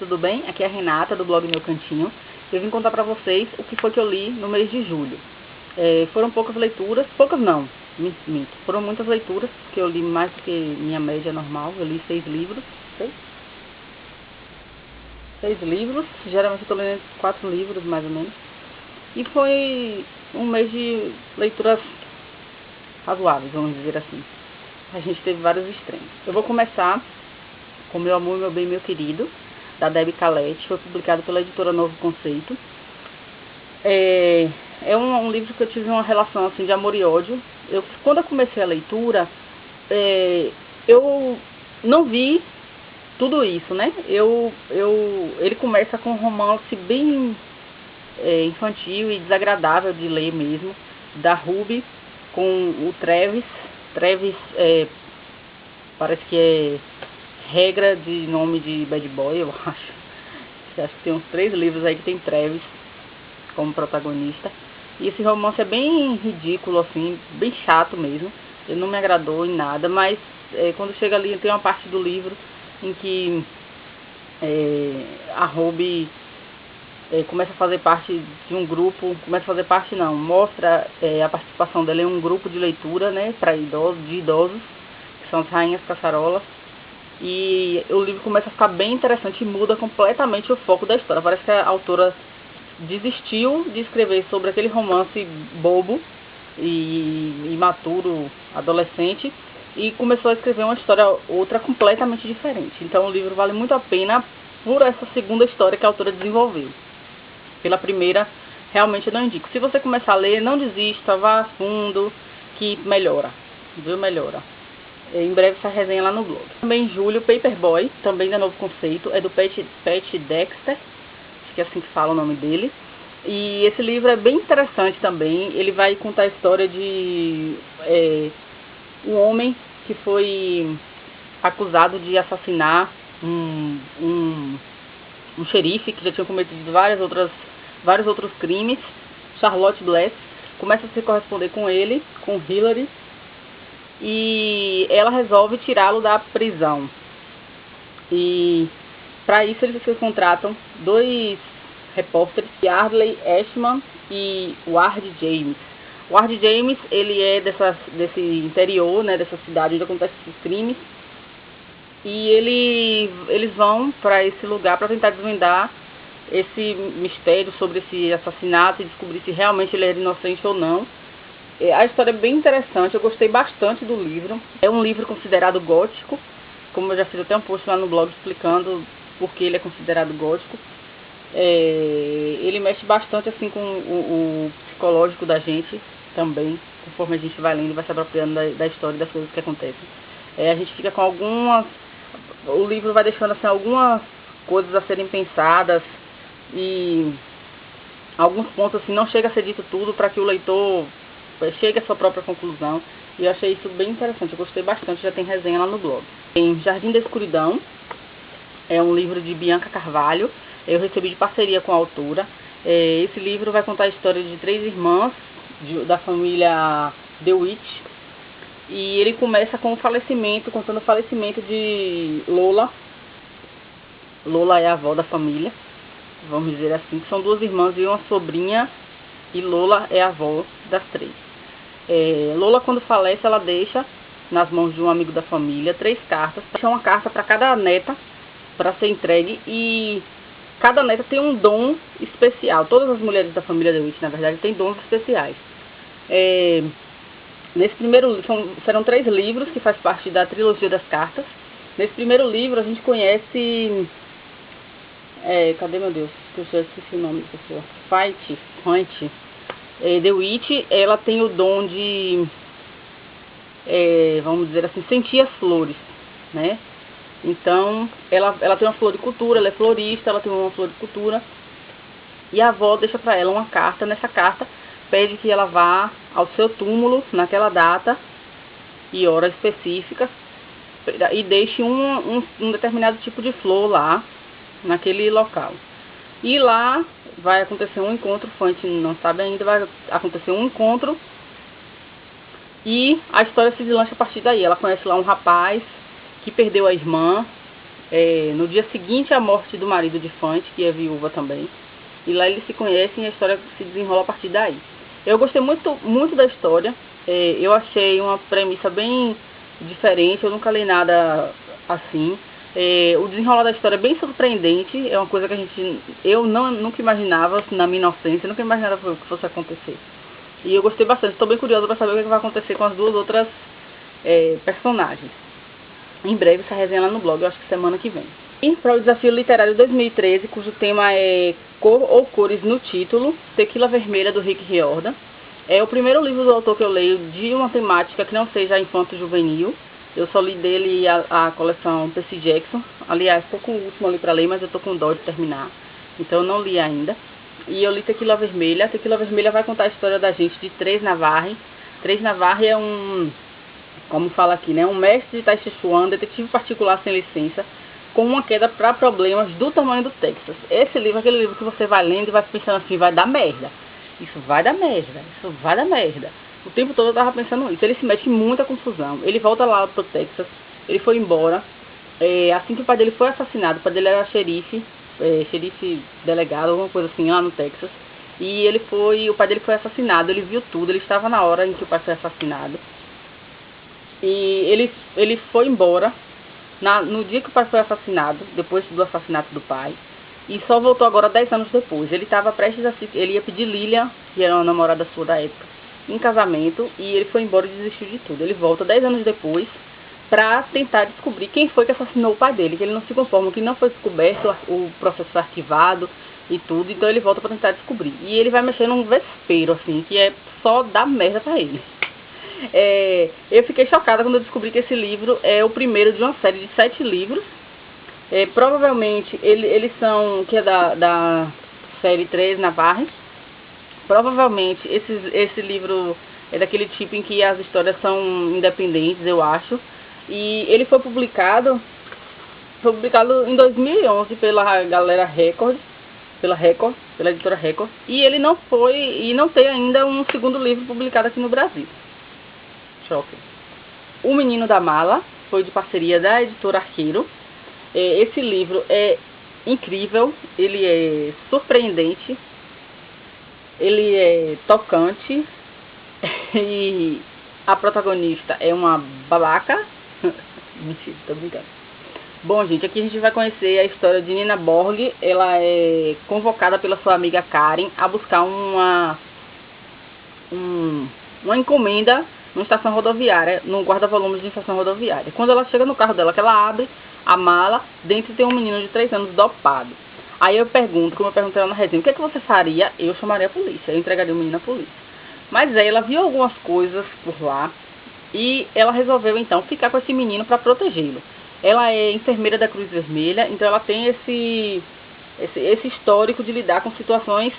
Tudo bem? Aqui é a Renata do blog Meu Cantinho. Eu vim contar pra vocês o que foi que eu li no mês de julho. Foram poucas leituras, poucas não, minto. Foram muitas leituras, porque eu li mais do que minha média normal. Eu li 6 livros, 6 livros, geralmente eu tô lendo 4 livros mais ou menos. E foi um mês de leituras razoáveis, vamos dizer assim. A gente teve vários extremos. Eu vou começar com Meu Amor, Meu Bem, Meu Querido, da Debbie Calette. Foi publicado pela editora Novo Conceito. É um livro que eu tive uma relação assim, de amor e ódio. Quando eu comecei a leitura, eu não vi tudo isso, né? Ele começa com um romance bem infantil e desagradável de ler mesmo, da Ruby com o Travis. Travis parece que é regra de nome de bad boy, eu acho. Acho que tem uns 3 livros aí que tem Travis como protagonista. E esse romance é bem ridículo, assim, bem chato mesmo. Ele não me agradou em nada, mas quando chega ali, tem uma parte do livro em que a Ruby começa a fazer parte de um grupo, mostra a participação dela em um grupo de leitura, né, para idosos, que são as Rainhas Caçarolas. E o livro começa a ficar bem interessante e muda completamente o foco da história. Parece que a autora desistiu de escrever sobre aquele romance bobo e imaturo, adolescente, e começou a escrever uma história outra completamente diferente. Então o livro vale muito a pena por essa segunda história que a autora desenvolveu. Pela primeira, realmente eu não indico. Se você começar a ler, não desista, vá a fundo, que melhora, viu? Melhora. Em breve essa resenha lá no blog. Também em julho, Paperboy, também da Novo Conceito, é do Pat Dexter, acho que é assim que fala o nome dele. E esse livro é bem interessante também. Ele vai contar a história de um homem que foi acusado de assassinar um xerife que já tinha cometido vários outros crimes. Charlotte Blass começa a se corresponder com ele, com Hillary, e ela resolve tirá-lo da prisão. E para isso eles contratam 2 repórteres, Yardley Ashman e Ward James. Ward James, ele é desse interior, né, dessa cidade onde acontecem esses crimes. E eles vão para esse lugar para tentar desvendar esse mistério sobre esse assassinato e descobrir se realmente ele era inocente ou não. A história é bem interessante, eu gostei bastante do livro. É um livro considerado gótico, como eu já fiz até um post lá no blog explicando por que ele é considerado gótico. Ele mexe bastante assim com o psicológico da gente também, conforme a gente vai lendo e vai se apropriando da história e das coisas que acontecem. A gente fica com o livro vai deixando assim algumas coisas a serem pensadas e alguns pontos assim, não chega a ser dito tudo para que o leitor chegue à sua própria conclusão. E eu achei isso bem interessante, eu gostei bastante, já tem resenha lá no blog. Em Jardim da Escuridão, é um livro de Bianca Carvalho, eu recebi de parceria com a autora. Esse livro vai contar a história de 3 irmãs da família DeWitt. E ele começa com contando o falecimento de Lola. Lola é a avó da família, vamos dizer assim, que são 2 irmãs e uma sobrinha, e Lola é a avó das 3. Lola, quando falece, ela deixa nas mãos de um amigo da família 3 cartas. Deixa uma carta para cada neta para ser entregue, e cada neta tem um dom especial. Todas as mulheres da família DeWitt, na verdade, têm dons especiais. Nesse primeiro serão 3 livros que faz parte da trilogia das cartas. Nesse primeiro livro a gente conhece cadê, meu Deus, eu já esqueci o nome da pessoa. Fante DeWitt, ela tem o dom de vamos dizer assim, sentir as flores, né? Então ela tem uma floricultura, ela é florista, ela tem uma floricultura, e a avó deixa para ela uma carta. Nessa carta pede que ela vá ao seu túmulo naquela data e hora específica e deixe um determinado tipo de flor lá naquele local. E lá vai acontecer um encontro, Fante não sabe ainda, vai acontecer um encontro e a história se deslancha a partir daí. Ela conhece lá um rapaz que perdeu a irmã no dia seguinte à morte do marido de Fante, que é viúva também. E lá eles se conhecem e a história se desenrola a partir daí. Eu gostei muito da história. Eu achei uma premissa bem diferente, eu nunca li nada assim. O desenrolar da história é bem surpreendente, é uma coisa que eu nunca imaginava, na minha inocência, nunca imaginava que fosse acontecer. E eu gostei bastante, estou bem curiosa para saber o que vai acontecer com as duas outras personagens. Em breve essa resenha lá no blog, eu acho que semana que vem. E para o Desafio Literário 2013, cujo tema é Cor ou Cores no Título, Tequila Vermelha, do Rick Riordan. É o primeiro livro do autor que eu leio de uma temática que não seja infanto-juvenil. Eu só li dele a coleção Percy Jackson. Aliás, estou com o último ali para ler, mas eu estou com dó de terminar. Então eu não li ainda. E eu li Tequila Vermelha. Tequila Vermelha vai contar a história da gente de Tres Navarre. Tres Navarre é como fala aqui, né? Um mestre de Tai Chi Chuan, detetive particular sem licença, com uma queda para problemas do tamanho do Texas. Esse livro é aquele livro que você vai lendo e vai pensando assim, vai dar merda. Isso vai dar merda, isso vai dar merda. O tempo todo eu tava pensando isso. Ele se mete em muita confusão. Ele volta lá pro Texas, ele foi embora. Assim que o pai dele foi assassinado, o pai dele era xerife delegado, alguma coisa assim, lá no Texas. E o pai dele foi assassinado, ele viu tudo, ele estava na hora em que o pai foi assassinado. E ele foi embora no dia que o pai foi assassinado, depois do assassinato do pai. E só voltou agora 10 anos depois. Ele estava prestes ele ia pedir Lilian, que era uma namorada sua da época, em casamento, e ele foi embora e desistiu de tudo. Ele volta 10 anos depois para tentar descobrir quem foi que assassinou o pai dele, que ele não se conforma, que não foi descoberto, o processo foi arquivado e tudo, então ele volta para tentar descobrir. E ele vai mexer num vespeiro, assim, que é só dar merda para ele. Eu fiquei chocada quando eu descobri que esse livro é o primeiro de uma série de 7 livros. Provavelmente eles são, que é da série 3 Navarre. Provavelmente esse livro é daquele tipo em que as histórias são independentes, eu acho. E ele foi publicado em 2011 pela galera Record, pela editora Record. E ele não tem ainda um segundo livro publicado aqui no Brasil. Choque. O Menino da Mala foi de parceria da editora Arqueiro. Esse livro é incrível, ele é surpreendente, ele é tocante e a protagonista é uma babaca. Mentira, tô brincando. Bom, gente, aqui a gente vai conhecer a história de Nina Borg. Ela é convocada pela sua amiga Karen a buscar uma encomenda numa estação rodoviária, no guarda-volumes de estação rodoviária. Quando ela chega no carro dela, que ela abre a mala, dentro tem um menino de 3 anos dopado. Aí eu pergunto, como eu perguntei lá na resenha, o que é que você faria? Eu chamaria a polícia, eu entregaria o menino à polícia. Mas aí ela viu algumas coisas por lá e ela resolveu então ficar com esse menino para protegê-lo. Ela é enfermeira da Cruz Vermelha, então ela tem esse histórico de lidar com situações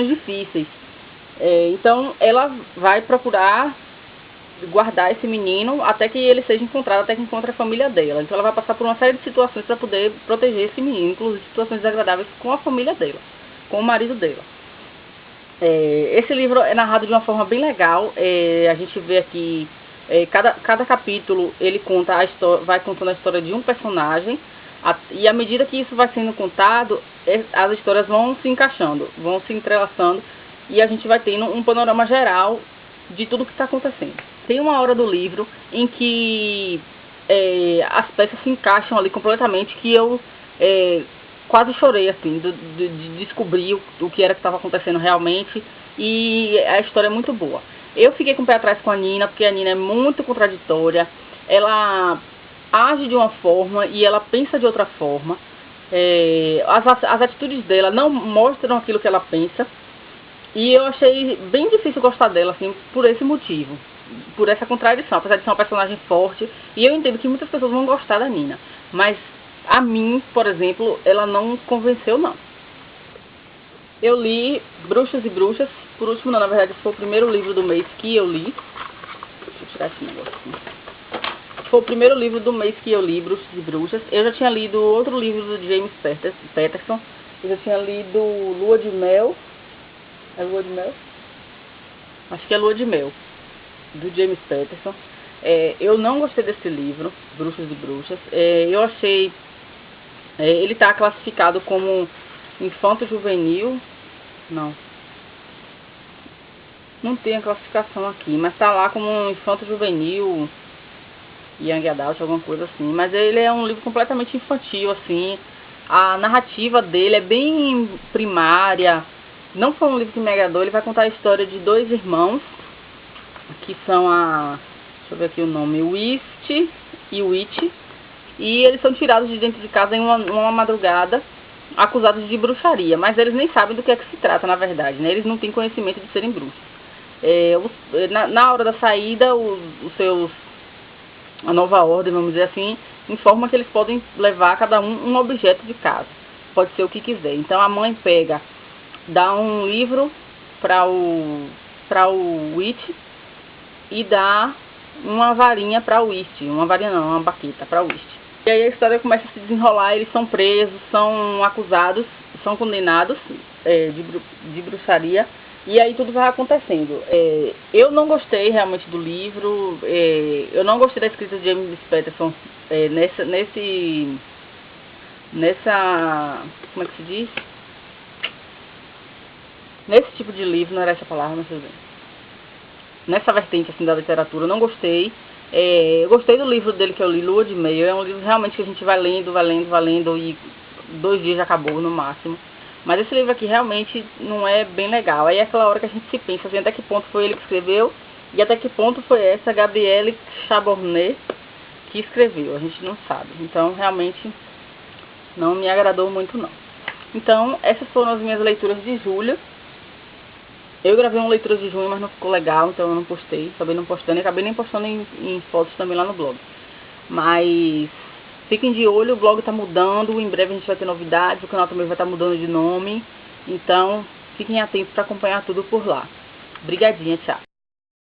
difíceis. Então ela vai procurar guardar esse menino até que ele seja encontrado, até que encontre a família dela. Então ela vai passar por uma série de situações para poder proteger esse menino, inclusive situações desagradáveis com a família dela, com o marido dela. Esse livro é narrado de uma forma bem legal. A gente vê aqui cada capítulo ele conta vai contando a história de um personagem, e à medida que isso vai sendo contado, as histórias vão se encaixando, vão se entrelaçando, e a gente vai tendo um panorama geral de tudo que está acontecendo. Tem uma hora do livro em que as peças se encaixam ali completamente, que eu quase chorei, assim, de descobrir o que era que estava acontecendo realmente, e a história é muito boa. Eu fiquei com o pé atrás com a Nina, porque a Nina é muito contraditória, ela age de uma forma e ela pensa de outra forma, as atitudes dela não mostram aquilo que ela pensa, e eu achei bem difícil gostar dela, assim, por esse motivo, por essa contradição, apesar de ser uma personagem forte, e eu entendo que muitas pessoas vão gostar da Nina, mas a mim, por exemplo, ela não convenceu, não. Eu li Bruxas e Bruxas, por último, não, na verdade, foi o primeiro livro do mês que eu li. Deixa eu tirar esse negócio aqui. Foi o primeiro livro do mês que eu li, Bruxas e Bruxas. Eu já tinha lido outro livro do James Patterson. Eu já tinha lido Lua de Mel. É Lua de Mel? Acho que é Lua de Mel, do James Patterson. Eu não gostei desse livro, Bruxos e Bruxas. Eu achei... ele está classificado como infanto-juvenil. Não tem a classificação aqui, mas está lá como infanto-juvenil, young adult, alguma coisa assim. Mas ele é um livro completamente infantil, assim. A narrativa dele é bem primária. Não foi um livro que me agradou. Ele vai contar a história de dois irmãos, que são deixa eu ver aqui o nome, Whist e Witch. E eles são tirados de dentro de casa em uma madrugada, acusados de bruxaria. Mas eles nem sabem do que é que se trata, na verdade, né? Eles não têm conhecimento de serem bruxos. Na hora da saída, a nova ordem, vamos dizer assim, informa que eles podem levar cada um objeto de casa. Pode ser o que quiser. Então a mãe dá um livro para o Witch e dá uma varinha para o Whist. Uma varinha não, uma baqueta para o Whist. E aí a história começa a se desenrolar, eles são presos, são acusados, são condenados de bruxaria. E aí tudo vai acontecendo. Eu não gostei realmente do livro. Eu não gostei da escrita de James Patterson como é que se diz? Nesse tipo de livro, não era essa palavra, mas tudo bem. Nessa vertente assim da literatura, eu não gostei. Eu gostei do livro dele que eu li, Lua de Mel. É um livro realmente que a gente vai lendo e 2 dias já acabou no máximo. Mas esse livro aqui realmente não é bem legal. Aí é aquela hora que a gente se pensa assim, até que ponto foi ele que escreveu e até que ponto foi essa Gabrielle Chabornet que escreveu. A gente não sabe. Então realmente não me agradou muito não. Então essas foram as minhas leituras de julho. Eu gravei uma leitura de junho, mas não ficou legal, então eu não postei. Acabei não postando e acabei nem postando em fotos também lá no blog. Mas fiquem de olho, o blog está mudando, em breve a gente vai ter novidades, o canal também vai estar mudando de nome. Então fiquem atentos para acompanhar tudo por lá. Obrigadinha, tchau.